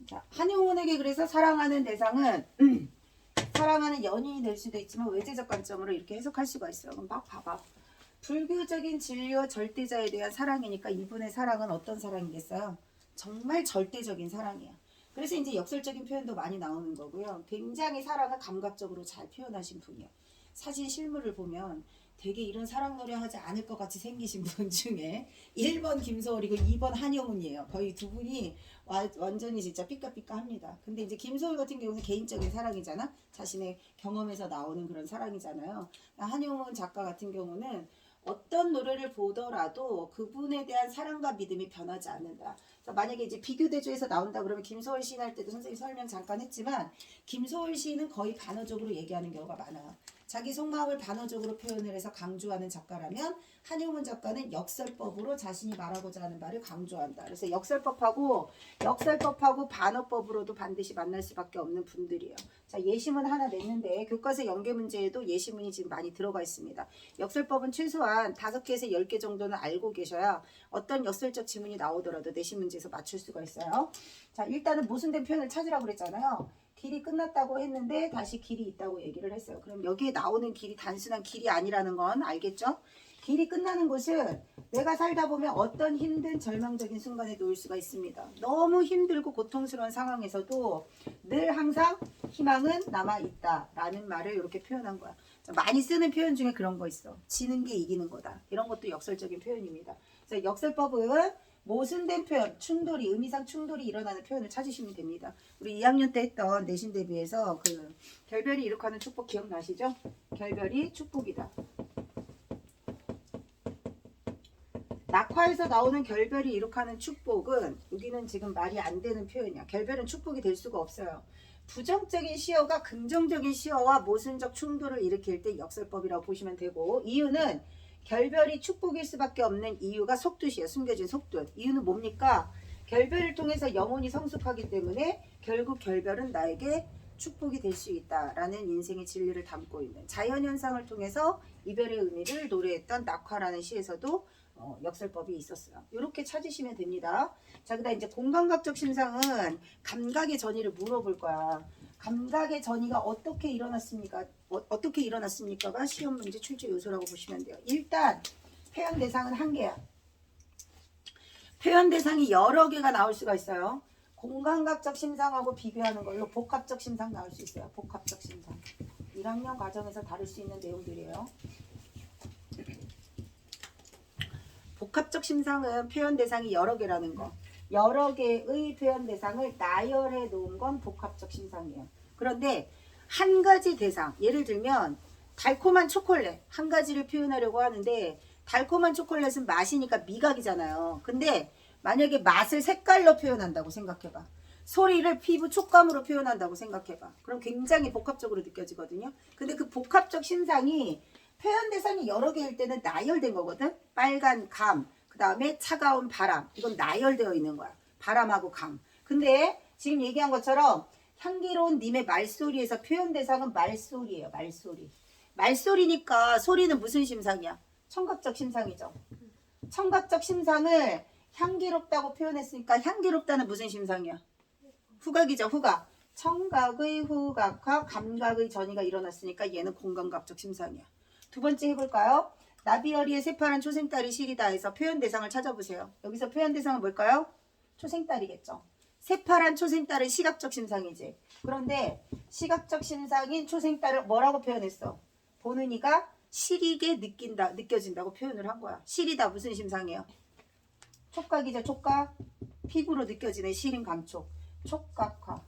자, 한용운에게 그래서 사랑하는 대상은 사랑하는 연인이 될 수도 있지만 외제적 관점으로 이렇게 해석할 수가 있어요. 그럼 막 봐봐. 불교적인 진리와 절대자에 대한 사랑이니까 이분의 사랑은 어떤 사랑이겠어요? 정말 절대적인 사랑이야. 그래서 이제 역설적인 표현도 많이 나오는 거고요. 굉장히 사랑을 감각적으로 잘 표현하신 분이에요. 사진 실물을 보면 되게 이런 사랑 노래 하지 않을 것 같이 생기신 분 중에 1번 김소월이고 2번 한용운이에요. 거의 두 분이 완전히 진짜 삐까삐까합니다. 근데 이제 김소월 같은 경우는 개인적인 사랑이잖아. 자신의 경험에서 나오는 그런 사랑이잖아요. 한용운 작가 같은 경우는 어떤 노래를 보더라도 그분에 대한 사랑과 믿음이 변하지 않는다. 만약에 이제 비교대조에서 나온다 그러면 김소월 시인 할 때도 선생님 설명 잠깐 했지만 김소월 시인은 거의 반어적으로 얘기하는 경우가 많아요. 자기 속마음을 반어적으로 표현을 해서 강조하는 작가라면 한용운 작가는 역설법으로 자신이 말하고자 하는 말을 강조한다. 그래서 역설법하고 반어법으로도 반드시 만날 수밖에 없는 분들이에요. 자, 예시문 하나 냈는데 교과서 연계 문제에도 예시문이 지금 많이 들어가 있습니다. 역설법은 최소한 5개에서 10개 정도는 알고 계셔야 어떤 역설적 지문이 나오더라도 내신 문제에서 맞출 수가 있어요. 자, 일단은 모순된 표현을 찾으라고 그랬잖아요. 길이 끝났다고 했는데 다시 길이 있다고 얘기를 했어요. 그럼 여기에 나오는 길이 단순한 길이 아니라는 건 알겠죠? 길이 끝나는 곳은 내가 살다 보면 어떤 힘든 절망적인 순간에 놓일 수가 있습니다. 너무 힘들고 고통스러운 상황에서도 늘 항상 희망은 남아있다 라는 말을 이렇게 표현한 거야. 많이 쓰는 표현 중에 그런 거 있어. 지는 게 이기는 거다. 이런 것도 역설적인 표현입니다. 그래서 역설법은 모순된 표현, 충돌이, 의미상 충돌이 일어나는 표현을 찾으시면 됩니다. 우리 2학년 때 했던 내신 대비해서 그 결별이 이룩하는 축복 기억나시죠? 결별이 축복이다. 낙화에서 나오는 결별이 이룩하는 축복은 여기는 지금 말이 안 되는 표현이야. 결별은 축복이 될 수가 없어요. 부정적인 시어가 긍정적인 시어와 모순적 충돌을 일으킬 때 역설법이라고 보시면 되고, 이유는 결별이 축복일 수밖에 없는 이유가 속뜻이에요. 숨겨진 속뜻. 이유는 뭡니까? 결별을 통해서 영혼이 성숙하기 때문에 결국 결별은 나에게 축복이 될 수 있다라는 인생의 진리를 담고 있는 자연현상을 통해서 이별의 의미를 노래했던 낙화라는 시에서도 역설법이 있었어요. 이렇게 찾으시면 됩니다. 자, 그다음 이제 공감각적 심상은 감각의 전이를 물어볼 거야. 감각의 전이가 어떻게 일어났습니까? 어떻게 일어났습니까가 시험 문제 출제 요소라고 보시면 돼요. 일단 표현 대상은 한 개야. 표현 대상이 여러 개가 나올 수가 있어요. 공감각적 심상하고 비교하는 걸로 복합적 심상 나올 수 있어요. 복합적 심상. 1학년 과정에서 다룰 수 있는 내용들이에요. 복합적 심상은 표현 대상이 여러 개라는 거. 여러 개의 표현 대상을 나열해 놓은 건 복합적 심상이에요. 그런데 한 가지 대상, 예를 들면 달콤한 초콜릿 한 가지를 표현하려고 하는데 달콤한 초콜릿은 맛이니까 미각이잖아요. 근데 만약에 맛을 색깔로 표현한다고 생각해봐. 소리를 피부 촉감으로 표현한다고 생각해봐. 그럼 굉장히 복합적으로 느껴지거든요. 근데 그 복합적 심상이 표현 대상이 여러 개일 때는 나열된 거거든. 빨간 감, 그 다음에 차가운 바람. 이건 나열되어 있는 거야. 바람하고 감. 근데 지금 얘기한 것처럼 향기로운 님의 말소리에서 표현 대상은 말소리예요. 말소리. 말소리니까 소리는 무슨 심상이야? 청각적 심상이죠. 청각적 심상을 향기롭다고 표현했으니까 향기롭다는 무슨 심상이야? 후각이죠. 후각. 청각의 후각과 감각의 전이가 일어났으니까 얘는 공감각적 심상이야. 두 번째 해볼까요? 나비어리의 새파란 초생딸이 시리다 해서 표현 대상을 찾아보세요. 여기서 표현 대상은 뭘까요? 초생딸이겠죠. 새파란 초생딸은 시각적 심상이지. 그런데 시각적 심상인 초생딸을 뭐라고 표현했어? 보는 이가 시리게 느껴진다고 표현을 한 거야. 시리다 무슨 심상이에요? 촉각이죠. 촉각. 피부로 느껴지는 시린 감촉. 촉각화.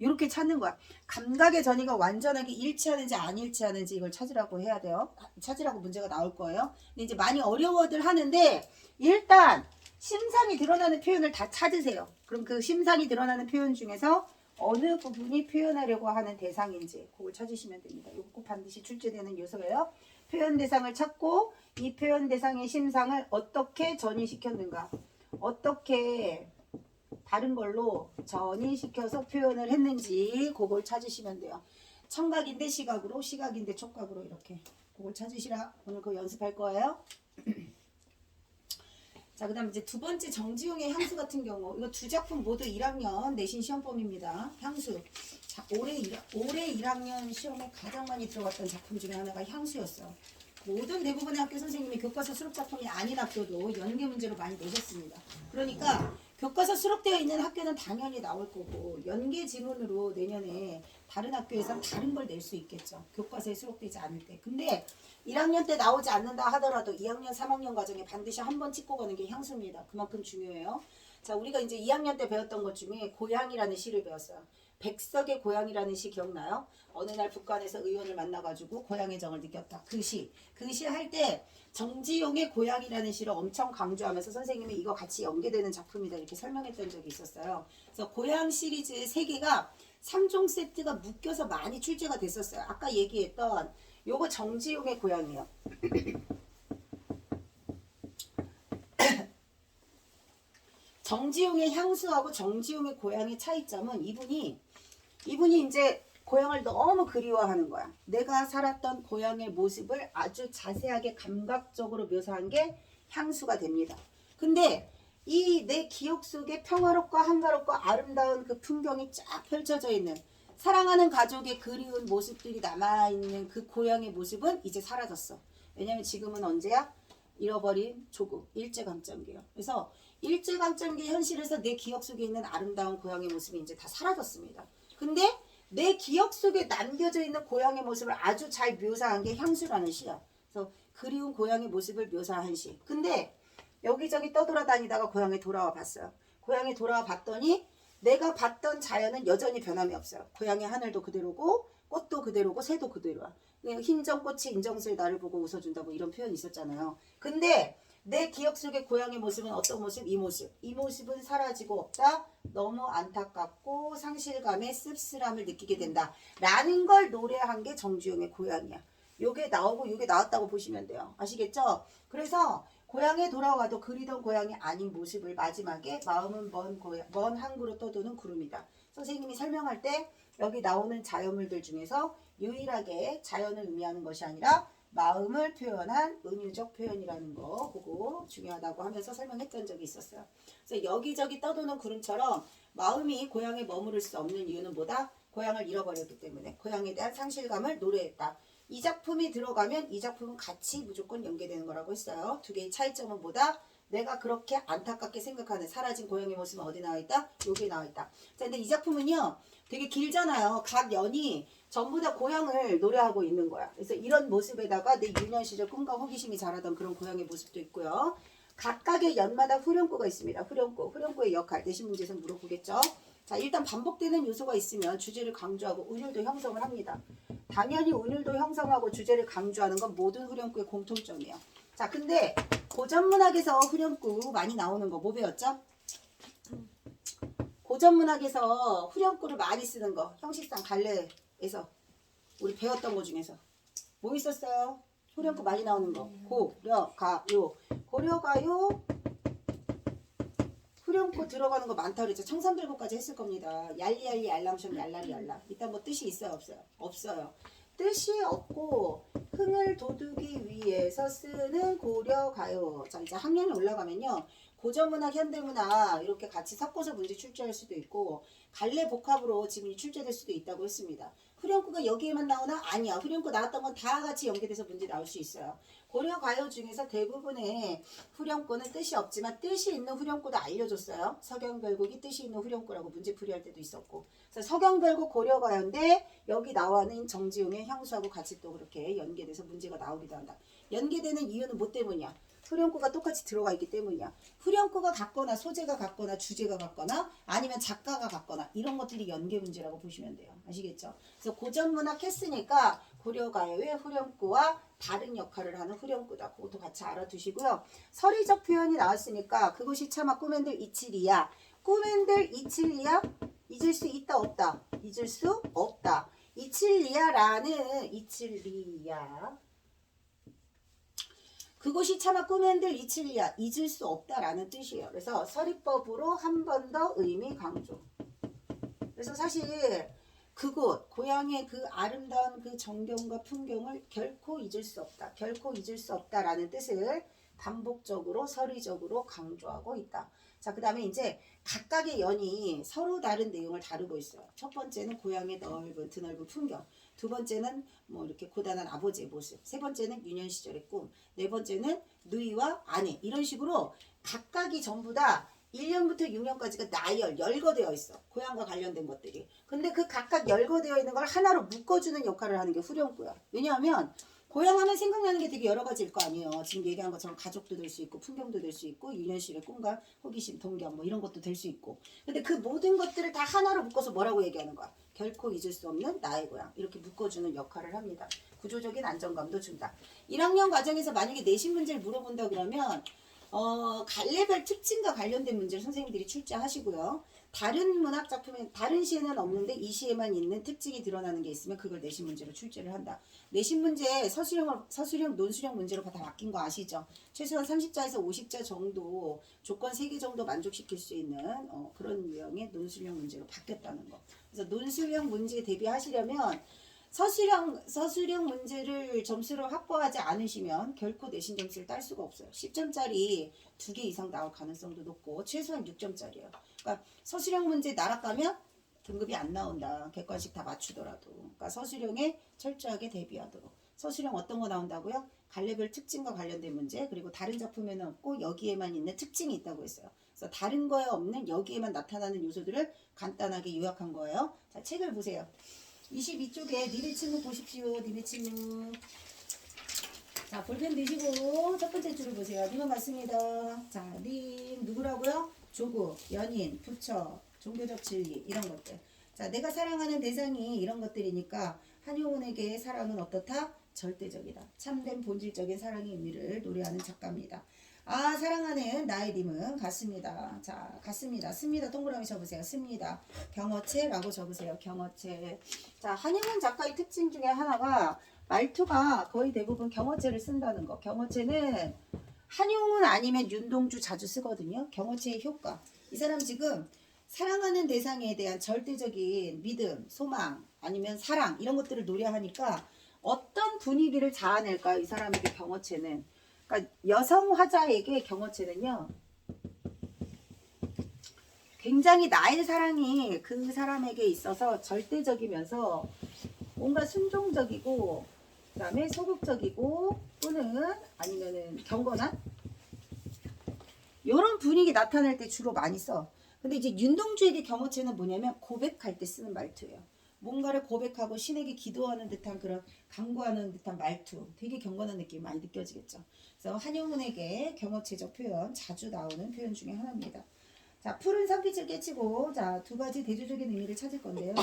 이렇게 찾는 거야. 감각의 전이가 완전하게 일치하는지 안 일치하는지 이걸 찾으라고 해야 돼요. 찾으라고 문제가 나올 거예요. 근데 이제 많이 어려워들 하는데 일단 심상이 드러나는 표현을 다 찾으세요. 그럼 그 심상이 드러나는 표현 중에서 어느 부분이 표현하려고 하는 대상인지 그걸 찾으시면 됩니다. 이거 꼭 반드시 출제되는 요소예요. 표현 대상을 찾고 이 표현 대상의 심상을 어떻게 전이시켰는가. 어떻게 다른 걸로 전이시켜서 표현을 했는지 그걸 찾으시면 돼요. 청각인데 시각으로, 시각인데 촉각으로 이렇게 그걸 찾으시라. 오늘 그거 연습할 거예요. 자, 그 다음 이제 두 번째 정지용의 향수 같은 경우, 이거 두 작품 모두 1학년 내신 시험범입니다. 향수. 자, 올해 1학년 시험에 가장 많이 들어갔던 작품 중에 하나가 향수였어요. 모든 대부분의 학교 선생님이 교과서 수록 작품이 아닌 학교도 연계 문제로 많이 내셨습니다. 그러니까 교과서 수록되어 있는 학교는 당연히 나올 거고 연계 지문으로 내년에 다른 학교에선 다른 걸 낼 수 있겠죠. 교과서에 수록되지 않을 때. 근데 1학년 때 나오지 않는다 하더라도 2학년, 3학년 과정에 반드시 한 번 찍고 가는 게 향수입니다. 그만큼 중요해요. 자, 우리가 이제 2학년 때 배웠던 것 중에 고향이라는 시를 배웠어요. 백석의 고향이라는 시 기억나요? 어느 날 북한에서 의원을 만나가지고 고향의 정을 느꼈다. 그 시. 그 시 할 때 정지용의 고향이라는 시를 엄청 강조하면서 선생님이 이거 같이 연계되는 작품이다 이렇게 설명했던 적이 있었어요. 그래서 고향 시리즈 3개가 3종 세트가 묶여서 많이 출제가 됐었어요. 아까 얘기했던 요거 정지용의 고향이에요. 정지용의 향수하고 정지용의 고향의 차이점은 이분이 이제 고향을 너무 그리워하는 거야. 내가 살았던 고향의 모습을 아주 자세하게 감각적으로 묘사한 게 향수가 됩니다. 근데 이 내 기억 속에 평화롭고 한가롭고 아름다운 그 풍경이 쫙 펼쳐져 있는 사랑하는 가족의 그리운 모습들이 남아있는 그 고향의 모습은 이제 사라졌어. 왜냐면 지금은 언제야? 잃어버린 조국 일제강점기예요. 그래서 일제강점기 현실에서 내 기억 속에 있는 아름다운 고향의 모습이 이제 다 사라졌습니다. 근데 내 기억 속에 남겨져 있는 고향의 모습을 아주 잘 묘사한 게 향수라는 시야. 그래서 그리운 고향의 모습을 묘사한 시. 근데 여기저기 떠돌아다니다가 고향에 돌아와 봤어요. 고향에 돌아와 봤더니 내가 봤던 자연은 여전히 변함이 없어요. 고향의 하늘도 그대로고 꽃도 그대로고 새도 그대로야. 흰정꽃이 인정스레 나를 보고 웃어준다고 이런 표현이 있었잖아요. 근데 내 기억 속의 고향의 모습은 어떤 모습? 이 모습. 이 모습은 사라지고 없다. 너무 안타깝고 상실감의 씁쓸함을 느끼게 된다. 라는 걸 노래한 게 정주영의 고향이야. 요게 나오고 요게 나왔다고 보시면 돼요. 아시겠죠? 그래서 고향에 돌아와도 그리던 고향이 아닌 모습을 마지막에 마음은 먼 항구로 떠도는 구름이다. 선생님이 설명할 때 여기 나오는 자연물들 중에서 유일하게 자연을 의미하는 것이 아니라 마음을 표현한 은유적 표현이라는 거 보고 중요하다고 하면서 설명했던 적이 있었어요. 그래서 여기저기 떠도는 구름처럼 마음이 고향에 머무를 수 없는 이유는 뭐다? 고향을 잃어버렸기 때문에 고향에 대한 상실감을 노래했다. 이 작품이 들어가면 이 작품은 같이 무조건 연계되는 거라고 했어요. 두 개의 차이점은 뭐다? 내가 그렇게 안타깝게 생각하는 사라진 고향의 모습은 어디 나와 있다? 여기에 나와 있다. 자, 근데 이 작품은요 되게 길잖아요. 각 연이 전부 다 고향을 노래하고 있는 거야. 그래서 이런 모습에다가 내 유년 시절 꿈과 호기심이 자라던 그런 고향의 모습도 있고요. 각각의 연마다 후렴구가 있습니다. 후렴구의 역할 내신 문제에서 물어보겠죠. 자, 일단 반복되는 요소가 있으면 주제를 강조하고 운율도 형성을 합니다. 당연히 운율도 형성하고 주제를 강조하는 건 모든 후렴구의 공통점이에요. 자, 근데 고전문학에서 후렴구 많이 나오는 거 뭐 배웠죠? 고전문학에서 후렴구를 많이 쓰는 거 형식상 갈래에서 우리 배웠던 거 중에서 뭐 있었어요? 후렴구 많이 나오는 거 고려가요. 고려가요 후렴구 들어가는 거 많다 그랬죠. 청산별곡까지 했을 겁니다. 얄리얄리 알람숑 얄라리 얄라. 일단 뭐 뜻이 있어요 없어요? 없어요. 뜻이 없고 흥을 돋우기 위해서 쓰는 고려가요. 자, 이제 학년이 올라가면요 고전문학, 현대문학 이렇게 같이 섞어서 문제 출제할 수도 있고 갈래 복합으로 지문이 출제될 수도 있다고 했습니다. 후렴구가 여기에만 나오나? 아니야. 후렴구 나왔던 건 다 같이 연계돼서 문제 나올 수 있어요. 고려가요 중에서 대부분의 후렴구는 뜻이 없지만 뜻이 있는 후렴구도 알려줬어요. 서경별곡이 뜻이 있는 후렴구라고 문제 풀이할 때도 있었고. 그래서 서경별곡 고려가요인데 여기 나와는 정지용의 향수하고 같이 또 그렇게 연계돼서 문제가 나오기도 한다. 연계되는 이유는 뭐 때문이야? 후렴구가 똑같이 들어가 있기 때문이야. 후렴구가 같거나 소재가 같거나 주제가 같거나 아니면 작가가 같거나 이런 것들이 연계 문제라고 보시면 돼요. 아시겠죠? 그래서 고전문학 했으니까 고려가요의 후렴구와 다른 역할을 하는 후렴구다. 그것도 같이 알아두시고요. 서리적 표현이 나왔으니까 그것이 차마 꿈엔들 이칠이야. 꿈엔들 이칠이야? 잊을 수 있다 없다? 잊을 수 없다. 이칠리야라는 이칠리야. 그것이 차마 꿈엔들 이칠리야. 잊을 수 없다라는 뜻이에요. 그래서 서리법으로 한 번 더 의미 강조. 그래서 사실 그곳 고향의 그 아름다운 그 정경과 풍경을 결코 잊을 수 없다. 결코 잊을 수 없다라는 뜻을 반복적으로 서리적으로 강조하고 있다. 자, 그 다음에 이제 각각의 연이 서로 다른 내용을 다루고 있어요. 첫 번째는 고향의 넓은 드넓은 풍경, 두 번째는 뭐 이렇게 고단한 아버지의 모습, 세 번째는 유년 시절의 꿈, 네 번째는 누이와 아내, 이런 식으로 각각이 전부 다 1년부터 6년까지가 나열, 열거되어 있어. 고향과 관련된 것들이. 근데 그 각각 열거되어 있는 걸 하나로 묶어주는 역할을 하는 게 후렴구야. 왜냐하면 고향 하면 생각나는 게 되게 여러 가지일 거 아니에요. 지금 얘기한 것처럼 가족도 될 수 있고 풍경도 될 수 있고 유년시의 꿈과 호기심, 동경 뭐 이런 것도 될 수 있고. 근데 그 모든 것들을 다 하나로 묶어서 뭐라고 얘기하는 거야? 결코 잊을 수 없는 나의 고향. 이렇게 묶어주는 역할을 합니다. 구조적인 안정감도 준다. 1학년 과정에서 만약에 내신 문제를 물어본다 그러면 갈래별 특징과 관련된 문제를 선생님들이 출제하시고요. 다른 문학 작품에 다른 시에는 없는데 이 시에만 있는 특징이 드러나는 게 있으면 그걸 내신 문제로 출제를 한다. 내신 문제 서술형, 논술형 문제로 다 바뀐 거 아시죠? 최소한 30자에서 50자 정도 조건 3개 정도 만족시킬 수 있는 그런 유형의 논술형 문제로 바뀌었다는 거. 그래서 논술형 문제에 대비하시려면 서술형 문제를 점수로 확보하지 않으시면 결코 내신 점수를 딸 수가 없어요. 10점짜리 2개 이상 나올 가능성도 높고 최소한 6점짜리예요. 그러니까 서술형 문제 날아가면 등급이 안 나온다. 객관식 다 맞추더라도. 그러니까 서술형에 철저하게 대비하도록. 서술형 어떤 거 나온다고요? 갈래별 특징과 관련된 문제, 그리고 다른 작품에는 없고 여기에만 있는 특징이 있다고 했어요. 그래서 다른 거에 없는 여기에만 나타나는 요소들을 간단하게 요약한 거예요. 자, 책을 보세요. 22쪽에 니네 친구 보십시오. 니네 친구. 자, 볼펜 드시고 첫 번째 줄을 보세요. 님은 맞습니다. 자, 님 누구라고요? 조국, 연인, 부처, 종교적 진리 이런 것들. 자, 내가 사랑하는 대상이 이런 것들이니까 한효운에게 사랑은 어떻다? 절대적이다. 참된 본질적인 사랑의 의미를 노래하는 작가입니다. 아, 사랑하는 나의 님은 같습니다. 자, 같습니다. 씁니다. 동그라미 적으세요. 씁니다. 경어체라고 적으세요. 경어체. 자, 한효운 작가의 특징 중에 하나가 말투가 거의 대부분 경어체를 쓴다는 거. 경어체는 한용운 아니면 윤동주 자주 쓰거든요. 경어체의 효과. 이 사람 지금 사랑하는 대상에 대한 절대적인 믿음, 소망, 아니면 사랑 이런 것들을 노래하니까 어떤 분위기를 자아낼까요? 이 사람에게 경어체는. 그러니까 여성 화자에게 경어체는요. 굉장히 나의 사랑이 그 사람에게 있어서 절대적이면서 뭔가 순종적이고 그 다음에 소극적이고 또는 아니면은 경건한 이런 분위기 나타낼 때 주로 많이 써. 근데 이제 윤동주에게 경어체는 뭐냐면 고백할 때 쓰는 말투예요. 뭔가를 고백하고 신에게 기도하는 듯한 그런 간구하는 듯한 말투. 되게 경건한 느낌이 많이 느껴지겠죠. 그래서 한용운에게 경어체적 표현 자주 나오는 표현 중에 하나입니다. 자, 푸른 산빛을 깨치고 자, 두 가지 대조적인 의미를 찾을 건데요.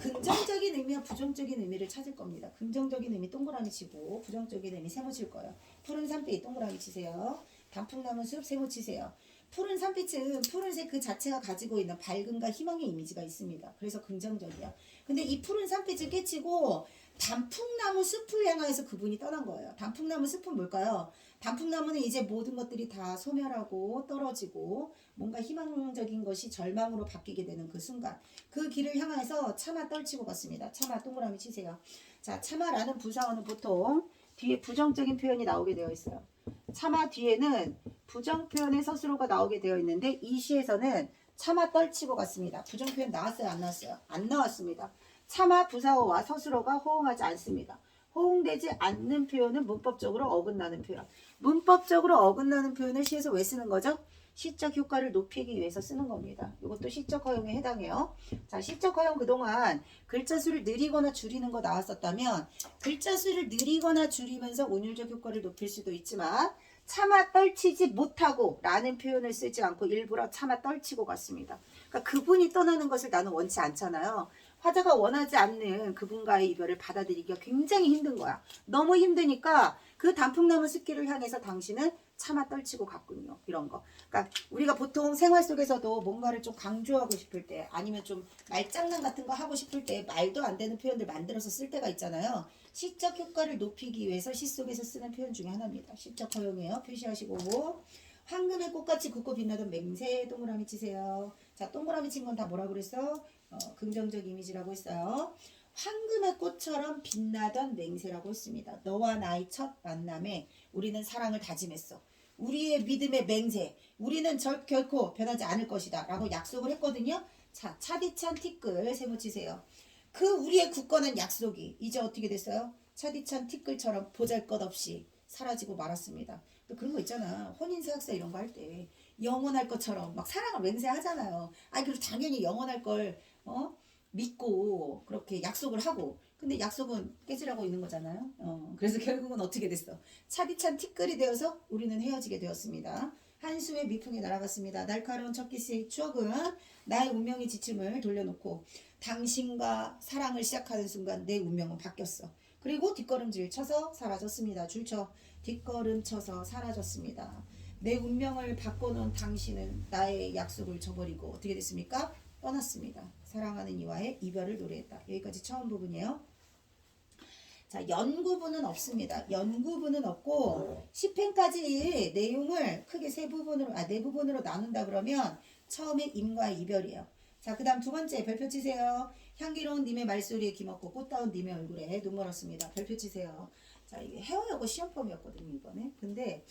긍정적인 의미와 부정적인 의미를 찾을 겁니다. 긍정적인 의미 동그라미 치고 부정적인 의미 세모 칠 거예요. 푸른 산빛 동그라미 치세요. 단풍나무 숲 세모 치세요. 푸른 산빛은 푸른색 그 자체가 가지고 있는 밝음과 희망의 이미지가 있습니다. 그래서 긍정적이야. 근데 이 푸른 산빛을 깨치고 단풍나무 숲을 향해서 그분이 떠난 거예요. 단풍나무 숲은 뭘까요? 단풍나무는 이제 모든 것들이 다 소멸하고 떨어지고 뭔가 희망적인 것이 절망으로 바뀌게 되는 그 순간 그 길을 향해서 차마 떨치고 갔습니다. 차마 동그라미 치세요. 자, 차마라는 부사어는 보통 뒤에 부정적인 표현이 나오게 되어 있어요. 차마 뒤에는 부정 표현의 서술어가 나오게 되어 있는데 이 시에서는 차마 떨치고 갔습니다. 부정 표현 나왔어요? 안 나왔어요? 안 나왔습니다. 차마 부사어와 서술어가 호응하지 않습니다. 호응되지 않는 표현은 문법적으로 어긋나는 표현. 문법적으로 어긋나는 표현을 시에서 왜 쓰는 거죠? 시적 효과를 높이기 위해서 쓰는 겁니다. 이것도 시적 허용에 해당해요. 자, 시적 허용 그동안 글자 수를 늘리거나 줄이는 거 나왔었다면 글자 수를 늘리거나 줄이면서 운율적 효과를 높일 수도 있지만 차마 떨치지 못하고 라는 표현을 쓰지 않고 일부러 차마 떨치고 갔습니다. 그러니까 그분이 떠나는 것을 나는 원치 않잖아요. 화자가 원하지 않는 그분과의 이별을 받아들이기가 굉장히 힘든 거야. 너무 힘드니까 그 단풍나무 숲길을 향해서 당신은 차마 떨치고 갔군요. 이런 거. 그러니까 우리가 보통 생활 속에서도 뭔가를 좀 강조하고 싶을 때 아니면 좀 말장난 같은 거 하고 싶을 때 말도 안 되는 표현들 만들어서 쓸 때가 있잖아요. 시적 효과를 높이기 위해서 시 속에서 쓰는 표현 중에 하나입니다. 시적 허용이에요. 표시하시고 황금의 꽃같이 굵고 빛나던 맹세 동그라미 치세요. 자, 동그라미 친 건 다 뭐라 그랬어? 긍정적 이미지라고 했어요. 황금의 꽃처럼 빛나던 맹세라고 했습니다. 너와 나의 첫 만남에 우리는 사랑을 다짐했어. 우리의 믿음의 맹세, 우리는 결코 변하지 않을 것이다 라고 약속을 했거든요. 자, 차디찬 티끌 세모치세요. 그 우리의 굳건한 약속이 이제 어떻게 됐어요? 차디찬 티끌처럼 보잘것없이 사라지고 말았습니다. 또 그런 거 있잖아. 혼인사역사 이런 거 할 때 영원할 것처럼 막 사랑을 맹세하잖아요. 아, 그리고 당연히 영원할 걸 믿고 그렇게 약속을 하고, 근데 약속은 깨지라고 있는 거잖아요. 그래서 결국은 어떻게 됐어? 차디찬 티끌이 되어서 우리는 헤어지게 되었습니다. 한숨의 미풍이 날아갔습니다. 날카로운 첫 키스의 추억은 나의 운명의 지침을 돌려놓고 당신과 사랑을 시작하는 순간 내 운명은 바뀌었어. 그리고 뒷걸음질 쳐서 사라졌습니다. 줄쳐 뒷걸음 쳐서 사라졌습니다. 내 운명을 바꿔놓은 당신은 나의 약속을 저버리고 어떻게 됐습니까? 떠났습니다. 사랑하는 이와의 이별을 노래했다. 여기까지 처음 부분이에요. 자, 연구부는 없습니다. 연구부는 없고 10편까지 내용을 크게 네 부분으로 나눈다 그러면 처음에 임과 이별이에요. 자, 그 다음 두 번째 별표 치세요. 향기로운 님의 말소리에 귀먹고 꽃다운 님의 얼굴에 눈 멀었습니다. 별표 치세요. 자, 이게 헤어여고 시험범이었거든요, 이번에. 근데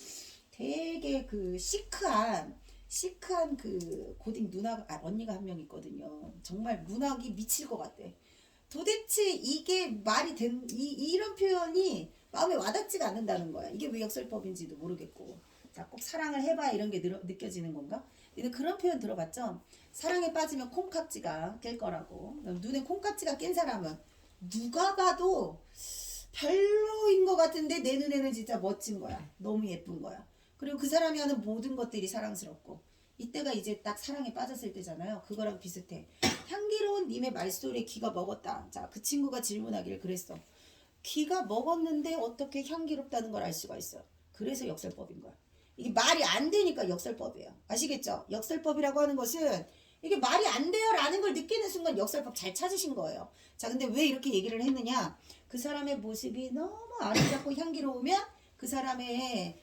되게 그 시크한 그 고딩 언니가 한 명 있거든요. 정말 문학이 미칠 것 같대. 도대체 이게 말이 이런 표현이 마음에 와닿지가 않는다는 거야. 이게 왜 역설법인지도 모르겠고. 자, 꼭 사랑을 해봐 이런 게 느껴지는 건가? 근데 그런 표현 들어봤죠? 사랑에 빠지면 콩깍지가 깰 거라고. 눈에 콩깍지가 깬 사람은 누가 봐도 별로인 것 같은데 내 눈에는 진짜 멋진 거야. 너무 예쁜 거야. 그리고 그 사람이 하는 모든 것들이 사랑스럽고, 이때가 이제 딱 사랑에 빠졌을 때잖아요. 그거랑 비슷해. 향기로운 님의 말소리에 귀가 먹었다. 자, 그 친구가 질문하기를 그랬어. 귀가 먹었는데 어떻게 향기롭다는 걸 알 수가 있어요. 그래서 역설법인 거야. 이게 말이 안 되니까 역설법이에요. 아시겠죠? 역설법이라고 하는 것은 이게 말이 안 돼요 라는 걸 느끼는 순간 역설법 잘 찾으신 거예요. 자, 근데 왜 이렇게 얘기를 했느냐? 그 사람의 모습이 너무 아름답고 향기로우면 그 사람의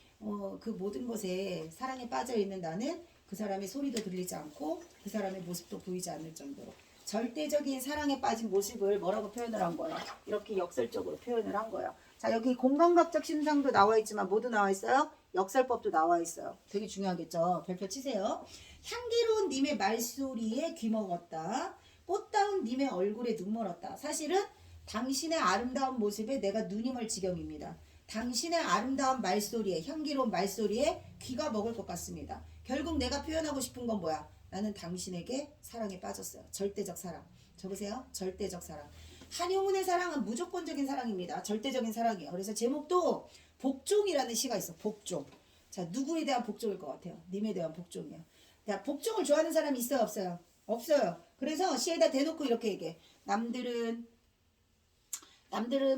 그 모든 것에 사랑에 빠져 있는 나는 그 사람의 소리도 들리지 않고 그 사람의 모습도 보이지 않을 정도로 절대적인 사랑에 빠진 모습을 뭐라고 표현을 한 거예요? 이렇게 역설적으로 표현을 한 거예요. 자, 여기 공간각적 심상도 나와 있지만 뭐도 나와 있어요? 역설법도 나와 있어요. 되게 중요하겠죠? 별표 치세요. 향기로운 님의 말소리에 귀먹었다. 꽃다운 님의 얼굴에 눈 멀었다. 사실은 당신의 아름다운 모습에 내가 눈이 멀 지경입니다. 당신의 아름다운 말소리에, 향기로운 말소리에 귀가 먹을 것 같습니다. 결국 내가 표현하고 싶은 건 뭐야? 나는 당신에게 사랑에 빠졌어요. 절대적 사랑. 적으세요. 절대적 사랑. 한용운의 사랑은 무조건적인 사랑입니다. 절대적인 사랑이에요. 그래서 제목도 복종이라는 시가 있어. 복종. 자, 누구에 대한 복종일 것 같아요? 님에 대한 복종이에요. 자, 복종을 좋아하는 사람이 있어요? 없어요? 없어요. 그래서 시에다 대놓고 이렇게 얘기해. 남들은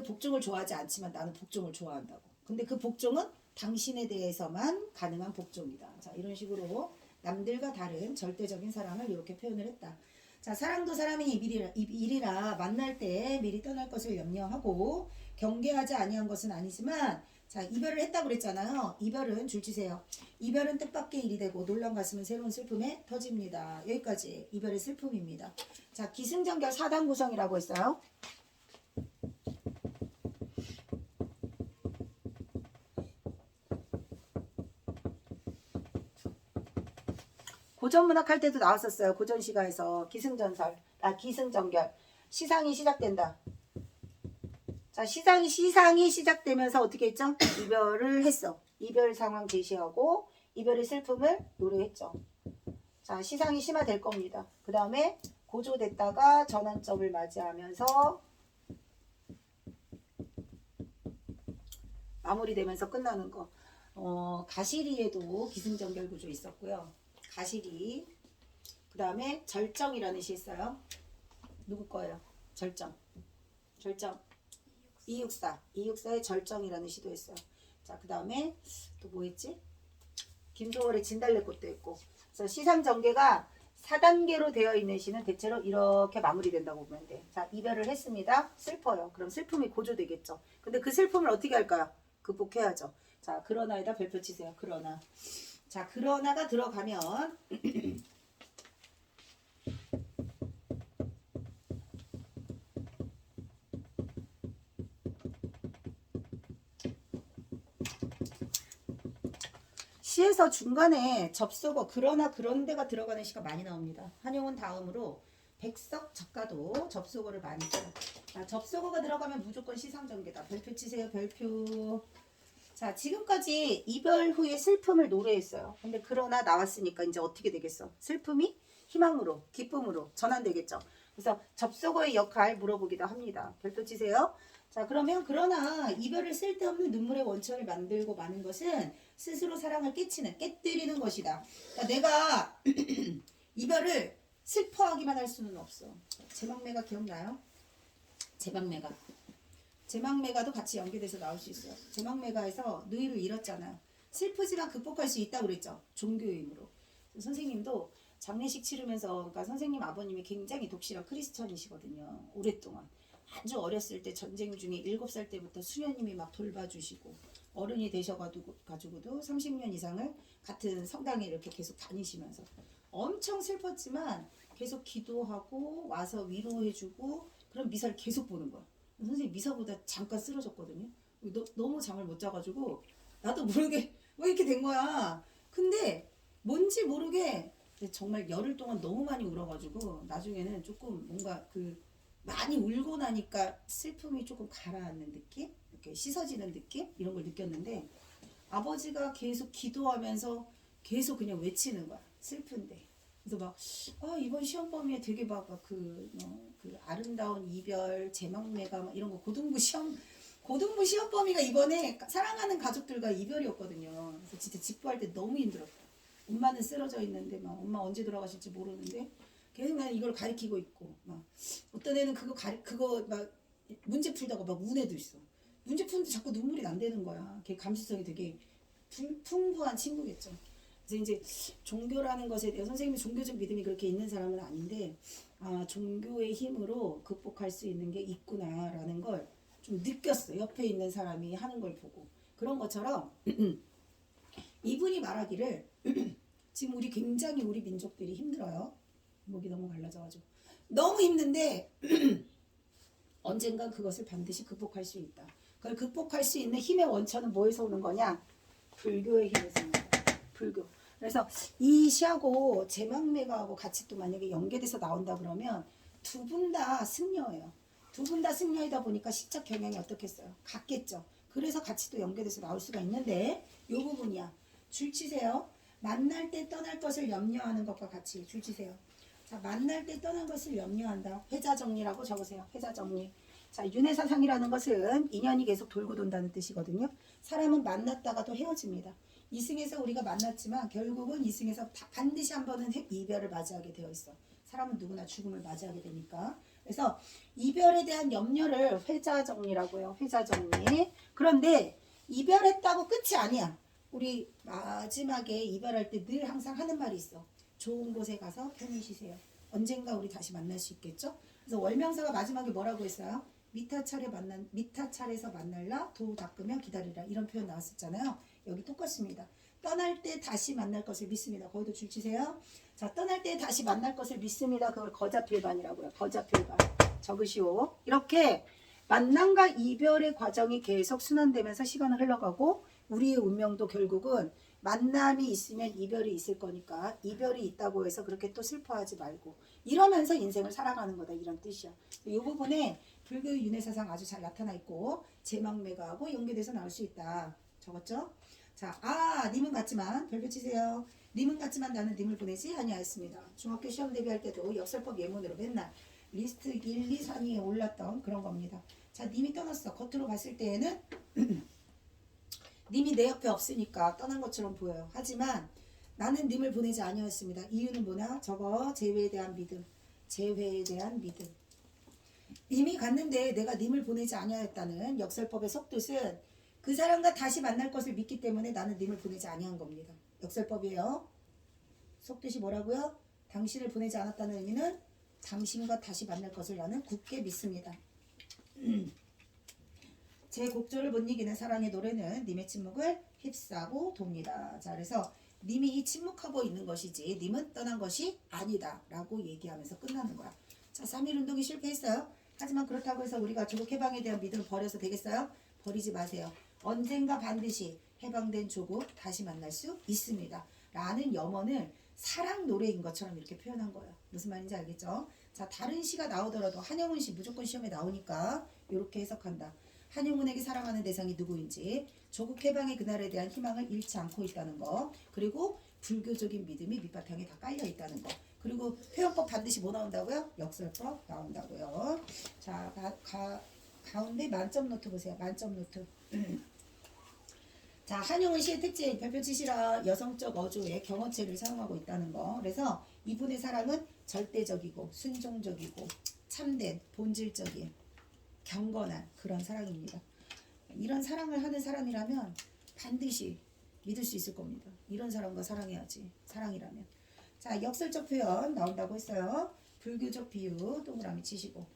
복종을 좋아하지 않지만 나는 복종을 좋아한다고. 근데 그 복종은 당신에 대해서만 가능한 복종이다. 자, 이런 식으로 남들과 다른 절대적인 사랑을 이렇게 표현을 했다. 자, 사랑도 사람의 일이라 만날 때 미리 떠날 것을 염려하고 경계하지 아니한 것은 아니지만, 자, 이별을 했다고 그랬잖아요. 이별은 줄치세요. 이별은 뜻밖의 일이 되고 놀란 가슴은 새로운 슬픔에 터집니다. 여기까지 이별의 슬픔입니다. 자, 기승전결 4단 구성이라고 했어요. 고전문학 할 때도 나왔었어요. 고전시가에서 기승전결. 시상이 시작된다. 자, 시상이 시작되면서 어떻게 했죠? 이별을 했어. 이별 상황 제시하고 이별의 슬픔을 노래했죠. 자, 시상이 심화될 겁니다. 그 다음에 고조됐다가 전환점을 맞이하면서 마무리되면서 끝나는 거. 가시리에도 기승전결 구조 있었고요. 가시리. 그 다음에 절정이라는 시 있어요. 누구 거예요? 절정. 이육사의 절정이라는 시도 있어요. 자, 그 다음에 또 뭐 있지? 김소월의 진달래꽃도 있고. 그래서 시상 전개가 4단계로 되어 있는 시는 대체로 이렇게 마무리된다고 보면 돼. 자, 이별을 했습니다. 슬퍼요. 그럼 슬픔이 고조되겠죠. 근데 그 슬픔을 어떻게 할까요? 극복해야죠. 자, 그러나에다 별표 치세요. 그러나. 자, 그러나가 들어가면 시에서 중간에 접속어 그러나 그런 데가 들어가는 시가 많이 나옵니다. 한용운 다음으로 백석 작가도 접속어를 많이 써요. 자, 접속어가 들어가면 무조건 시상전개다. 별표 치세요. 별표. 자, 지금까지 이별 후에 슬픔을 노래했어요. 근데 그러나 나왔으니까 이제 어떻게 되겠어? 슬픔이 희망으로, 기쁨으로 전환되겠죠. 그래서 접속어의 역할 물어보기도 합니다. 별표 치세요. 자, 그러면 그러나 이별을 쓸데없는 눈물의 원천을 만들고 마는 것은 스스로 사랑을 깨뜨리는 것이다. 그러니까 내가 이별을 슬퍼하기만 할 수는 없어. 제막매가 기억나요? 제막매가도 같이 연계돼서 나올 수 있어요. 제막매가에서 누이를 잃었잖아요. 슬프지만 극복할 수 있다고 그랬죠. 종교의 힘으로. 선생님도 장례식 치르면서, 그러니까 선생님 아버님이 굉장히 독실한 크리스천이시거든요. 오랫동안. 아주 어렸을 때 전쟁 중에 7살 때부터 수녀님이 막 돌봐주시고 어른이 되셔가지고도 30년 이상을 같은 성당에 이렇게 계속 다니시면서 엄청 슬펐지만 계속 기도하고 와서 위로해주고 그런 미사를 계속 보는 거야. 선생님 미사보다 잠깐 쓰러졌거든요. 너무 잠을 못 자가지고 나도 모르게 왜 이렇게 된 거야. 근데 뭔지 모르게 정말 열흘 동안 너무 많이 울어가지고 나중에는 조금 뭔가 많이 울고 나니까 슬픔이 조금 가라앉는 느낌? 이렇게 씻어지는 느낌? 이런 걸 느꼈는데 아버지가 계속 기도하면서 계속 그냥 외치는 거야. 슬픈데. 그래서 막 이번 시험 범위에 되게 막 그 아름다운 이별, 제막매가 막 이런 거 고등부 시험 범위가 이번에 사랑하는 가족들과 이별이었거든요. 그래서 진짜 집부할 때 너무 힘들었다. 엄마는 쓰러져 있는데 막 엄마 언제 돌아가실지 모르는데 계속 나는 이걸 가리키고 있고 막 어떤 애는 그거 막 문제 풀다가 막 운 애도 있어. 문제 푸는데 자꾸 눈물이 난다는 거야. 걔 감수성이 되게 풍부한 친구겠죠. 그래서 이제 종교라는 것에 대해 선생님이 종교적 믿음이 그렇게 있는 사람은 아닌데 종교의 힘으로 극복할 수 있는 게 있구나라는 걸 좀 느꼈어. 옆에 있는 사람이 하는 걸 보고 그런 것처럼 이분이 말하기를 지금 굉장히 우리 민족들이 힘들어요. 목이 너무 갈라져가지고 너무 힘든데 언젠가 그것을 반드시 극복할 수 있다. 그걸 극복할 수 있는 힘의 원천은 뭐에서 오는 거냐? 불교의 힘에서 오는 거야. 불교. 그래서 이 시하고 제막매가하고 같이 또 만약에 연계돼서 나온다 그러면 두 분 다 승려예요. 두 분 다 승려이다 보니까 시적 경향이 어떻겠어요? 같겠죠. 그래서 같이 또 연계돼서 나올 수가 있는데 이 부분이야. 줄 치세요. 만날 때 떠날 것을 염려하는 것과 같이 줄 치세요. 자, 만날 때 떠난 것을 염려한다. 회자정리라고 적으세요. 회자정리. 자, 윤회사상이라는 것은 인연이 계속 돌고 돈다는 뜻이거든요. 사람은 만났다가도 헤어집니다. 이승에서 우리가 만났지만 결국은 이승에서 반드시 한 번은 이별을 맞이하게 되어 있어. 사람은 누구나 죽음을 맞이하게 되니까. 그래서 이별에 대한 염려를 회자정리라고 해요. 회자정리. 그런데 이별했다고 끝이 아니야. 우리 마지막에 이별할 때 늘 항상 하는 말이 있어. 좋은 곳에 가서 편히 쉬세요. 언젠가 우리 다시 만날 수 있겠죠? 그래서 월명사가 마지막에 뭐라고 했어요? 미타찰에서 만날라 도 닦으며 기다리라 이런 표현 나왔었잖아요. 여기 똑같습니다. 떠날 때 다시 만날 것을 믿습니다. 거기도 줄 치세요. 자, 떠날 때 다시 만날 것을 믿습니다. 그걸 거자필반이라고요. 거자필반 적으시오. 이렇게 만남과 이별의 과정이 계속 순환되면서 시간을 흘러가고 우리의 운명도 결국은 만남이 있으면 이별이 있을 거니까 이별이 있다고 해서 그렇게 또 슬퍼하지 말고 이러면서 인생을 살아가는 거다 이런 뜻이야. 이 부분에 불교의 윤회사상 아주 잘 나타나 있고 제막매가하고 연계돼서 나올 수 있다. 적었죠? 자, 님은 같지만 별표 치세요. 님은 같지만 나는 님을 보내지 아니하였습니다. 중학교 시험 대비할 때도 역설법 예문으로 맨날 리스트 1, 2, 3위에 올랐던 그런 겁니다. 자, 님이 떠났어. 겉으로 봤을 때에는 님이 내 옆에 없으니까 떠난 것처럼 보여요. 하지만 나는 님을 보내지 아니었습니다. 이유는 뭐냐? 저거 재회에 대한 믿음. 재회에 대한 믿음. 님이 갔는데 내가 님을 보내지 아니하였다는 역설법의 속뜻은 그 사람과 다시 만날 것을 믿기 때문에 나는 님을 보내지 아니한 겁니다. 역설법이에요. 속뜻이 뭐라고요? 당신을 보내지 않았다는 의미는 당신과 다시 만날 것을 나는 굳게 믿습니다. 제 곡조를 못 이기는 사랑의 노래는 님의 침묵을 휩싸고 돕니다. 자, 그래서 님이 침묵하고 있는 것이지 님은 떠난 것이 아니다 라고 얘기하면서 끝나는 거야. 자, 3.1운동이 실패했어요. 하지만 그렇다고 해서 우리가 조국 해방에 대한 믿음을 버려서 되겠어요? 버리지 마세요. 언젠가 반드시 해방된 조국 다시 만날 수 있습니다. 라는 염원을 사랑 노래인 것처럼 이렇게 표현한 거예요. 무슨 말인지 알겠죠? 자, 다른 시가 나오더라도 한영훈 시 무조건 시험에 나오니까 이렇게 해석한다. 한영훈에게 사랑하는 대상이 누구인지, 조국 해방의 그날에 대한 희망을 잃지 않고 있다는 거, 그리고 불교적인 믿음이 밑바탕에 다 깔려 있다는 거, 그리고 표현법 반드시 뭐 나온다고요? 역설법 나온다고요. 자, 가운데 만점 노트 보세요. 만점 노트. 자, 한영훈 시의 특징, 별표치시라 여성적 어조의 경어체를 사용하고 있다는 거. 그래서 이분의 사랑은 절대적이고 순종적이고 참된 본질적인 경건한 그런 사랑입니다. 이런 사랑을 하는 사람이라면 반드시 믿을 수 있을 겁니다. 이런 사람과 사랑해야지. 사랑이라면. 자, 역설적 표현 나온다고 했어요. 불교적 비유 동그라미 치시고.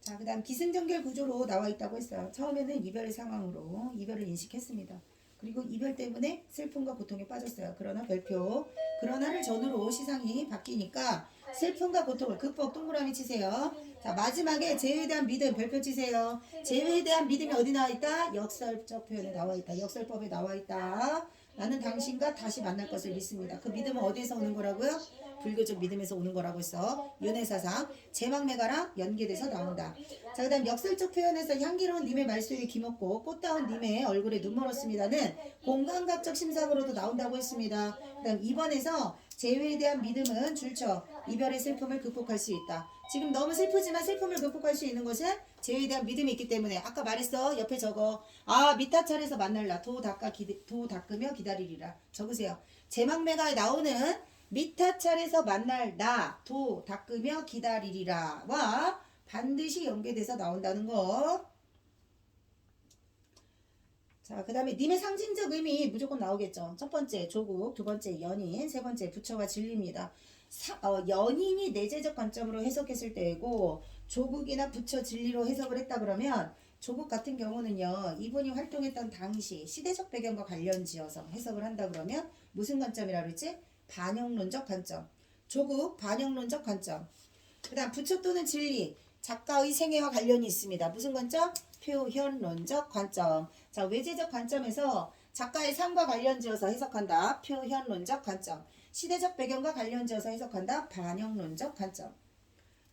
자, 그 다음 기승전결 구조로 나와 있다고 했어요. 처음에는 이별의 상황으로 이별을 인식했습니다. 그리고 이별 때문에 슬픔과 고통에 빠졌어요. 그러나 별표, 그러나를 전후로 시상이 바뀌니까 슬픔과 고통을 극복 동그라미 치세요. 자, 마지막에 재회에 대한 믿음 별표 치세요. 재회에 대한 믿음이 어디 나와 있다? 역설적 표현에 나와 있다. 역설법에 나와 있다. 나는 당신과 다시 만날 것을 믿습니다. 그 믿음은 어디에서 오는 거라고요? 불교적 믿음에서 오는 거라고 했어. 윤회사상 제망매가랑 연계돼서 나온다. 자, 그 다음 역설적 표현에서 향기로운 님의 말소에 기먹고 꽃다운 님의 얼굴에 눈 멀었습니다는 공감각적 심상으로도 나온다고 했습니다. 그 다음 2번에서 재회에 대한 믿음은 줄쳐 이별의 슬픔을 극복할 수 있다. 지금 너무 슬프지만 슬픔을 극복할 수 있는 것은 재회에 대한 믿음이 있기 때문에 아까 말했어. 옆에 적어. 아, 미타철에서 만날라. 도 닦으며 기다리리라. 적으세요. 제망매가에 나오는 미타철에서 만날 나, 도 닦으며 기다리리라 와 반드시 연계돼서 나온다는 거. 자, 그 다음에 님의 상징적 의미 무조건 나오겠죠. 첫 번째 조국, 두 번째 연인, 세 번째 부처와 진리입니다. 연인이 내재적 관점으로 해석했을 때이고 조국이나 부처 진리로 해석을 했다 그러면 조국 같은 경우는요, 이분이 활동했던 당시 시대적 배경과 관련 지어서 해석을 한다 그러면 무슨 관점이라 그랬지? 반영론적 관점. 조국 반영론적 관점. 그 다음 부처 또는 진리, 작가의 생애와 관련이 있습니다. 무슨 관점? 표현론적 관점. 자, 외재적 관점에서 작가의 삶과 관련 지어서 해석한다. 표현론적 관점. 시대적 배경과 관련 지어서 해석한다. 반영론적 관점.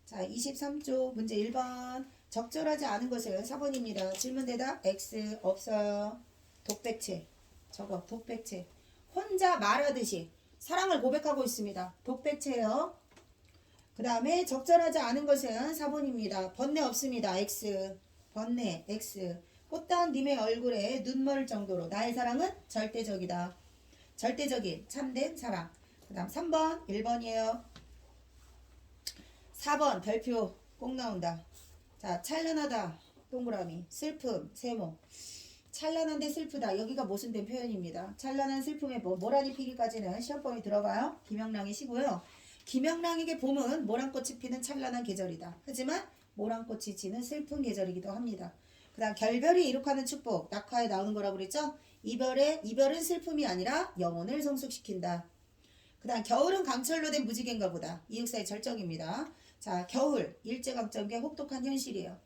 자, 23조 문제 1번. 적절하지 않은 것은 4번입니다. 질문 대답 X 없어요. 독백체. 저거 독백체. 혼자 말하듯이 사랑을 고백하고 있습니다. 독백체요. 그 다음에 적절하지 않은 것은 4번입니다. 번뇌 없습니다. X. 번뇌 X. 꽃다운 님의 얼굴에 눈 멀을 정도로 나의 사랑은 절대적이다. 절대적인 참된 사랑. 그 다음 3번 1번이에요. 4번 별표 꼭 나온다. 자, 찬란하다 동그라미, 슬픔 세모. 찬란한데 슬프다. 여기가 모순된 표현입니다. 찬란한 슬픔에 모란이 피기까지는 시험범위 들어가요. 김영랑의 시고요. 김영랑에게 봄은 모란꽃이 피는 찬란한 계절이다. 하지만 모란꽃이 지는 슬픈 계절이기도 합니다. 그 다음 결별이 이룩하는 축복. 낙화에 나오는 거라고 그랬죠. 이별은 슬픔이 아니라 영혼을 성숙시킨다. 그 다음 겨울은 강철로 된 무지개인가 보다. 이육사의 절정입니다. 자, 겨울 일제강점기의 혹독한 현실이에요.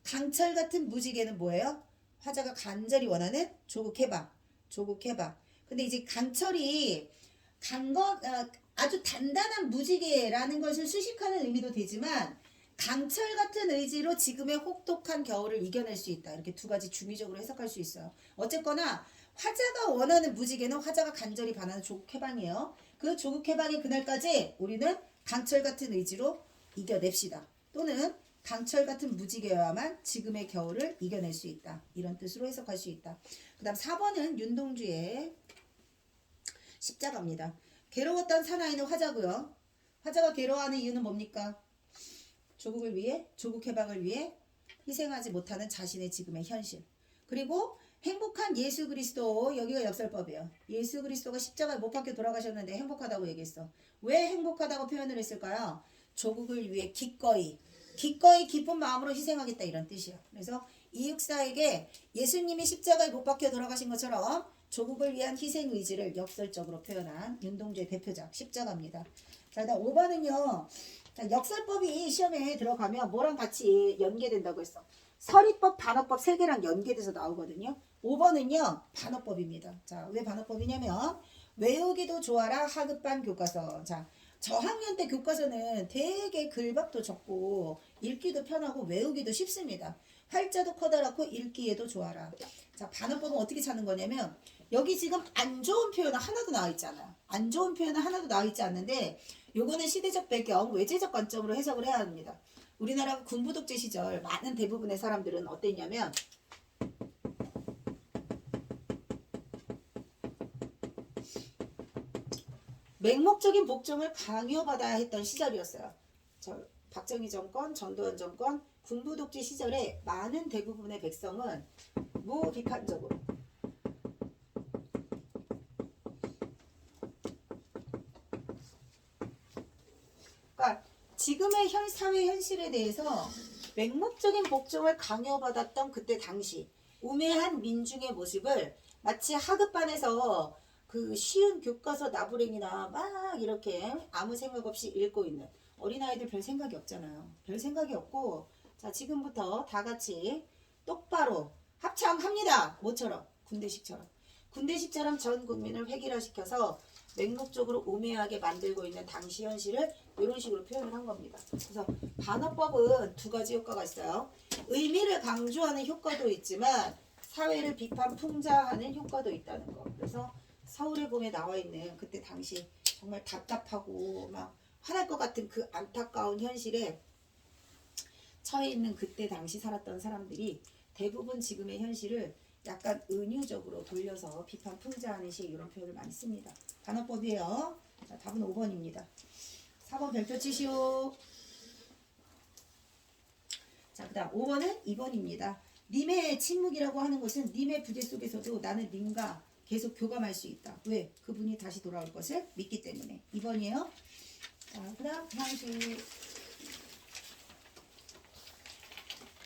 강철 같은 무지개는 뭐예요? 화자가 간절히 원하는 조국 해방. 조국 해방. 근데 이제 강철이 아주 단단한 무지개라는 것을 수식하는 의미도 되지만 강철 같은 의지로 지금의 혹독한 겨울을 이겨낼 수 있다. 이렇게 두 가지 중의적으로 해석할 수 있어요. 어쨌거나 화자가 원하는 무지개는 화자가 간절히 바라는 조국 해방이에요. 그 조국 해방의 그날까지 우리는 강철 같은 의지로 이겨냅시다. 또는 강철 같은 무지개여야만 지금의 겨울을 이겨낼 수 있다. 이런 뜻으로 해석할 수 있다. 그 다음 4번은 윤동주의 십자가입니다. 괴로웠던 사나이는 화자고요. 화자가 괴로워하는 이유는 뭡니까? 조국을 위해, 조국 해방을 위해 희생하지 못하는 자신의 지금의 현실. 그리고 행복한 예수 그리스도, 여기가 역설법이에요. 예수 그리스도가 십자가에 못 박혀 돌아가셨는데 행복하다고 얘기했어. 왜 행복하다고 표현을 했을까요? 조국을 위해 기꺼이 기쁜 마음으로 희생하겠다 이런 뜻이에요. 그래서 이육사에게 예수님이 십자가에 못 박혀 돌아가신 것처럼 조국을 위한 희생 의지를 역설적으로 표현한 윤동주의 대표작 십자가입니다. 자, 그다음 5번은요. 자, 역설법이 시험에 들어가면 뭐랑 같이 연계된다고 했어? 서리법, 반어법 세 개랑 연계돼서 나오거든요. 5번은요. 반어법입니다. 자, 왜 반어법이냐면 외우기도 좋아라 하급반 교과서. 자, 저학년 때 교과서는 되게 글밥도 적고 읽기도 편하고 외우기도 쉽습니다. 활자도 커다랗고 읽기에도 좋아라. 자, 반어법은 어떻게 찾는 거냐면 여기 지금 안 좋은 표현은 하나도 나와 있잖아요. 안 좋은 표현은 하나도 나와 있지 않는데 요거는 시대적 배경, 외제적 관점으로 해석을 해야 합니다. 우리나라 군부 독재 시절 많은 대부분의 사람들은 어땠냐면 맹목적인 복종을 강요받아야 했던 시절이었어요. 박정희 정권, 전두환 정권, 군부 독재 시절에 많은 대부분의 백성은 무비판적으로 그러니까 지금의 사회 현실에 대해서 맹목적인 복종을 강요받았던 그때 당시 우매한 민중의 모습을 마치 하급반에서 그 쉬운 교과서 나부랭이나 막 이렇게 아무 생각 없이 읽고 있는 어린아이들 별 생각이 없잖아요. 별 생각이 없고 자 지금부터 다 같이 똑바로 합창합니다. 뭐처럼? 군대식처럼 전 국민을 획일화시켜서 맹목적으로 우매하게 만들고 있는 당시 현실을 이런 식으로 표현을 한 겁니다. 그래서 반어법은 두 가지 효과가 있어요. 의미를 강조하는 효과도 있지만 사회를 비판 풍자하는 효과도 있다는 거. 그래서 서울의 봄에 나와 있는 그때 당시 정말 답답하고 막 화날 것 같은 그 안타까운 현실에 처해 있는 그때 당시 살았던 사람들이 대부분 지금의 현실을 약간 은유적으로 돌려서 비판 풍자하는 식 이런 표현을 많이 씁니다. 반어법이에요. 자, 답은 5번입니다. 4번 별표 치시오. 자, 그 다음 5번은 2번입니다. 님의 침묵이라고 하는 것은 님의 부재 속에서도 나는 님과 계속 교감할 수 있다. 왜? 그분이 다시 돌아올 것을 믿기 때문에. 2번이에요. 자, 그 다음 향수.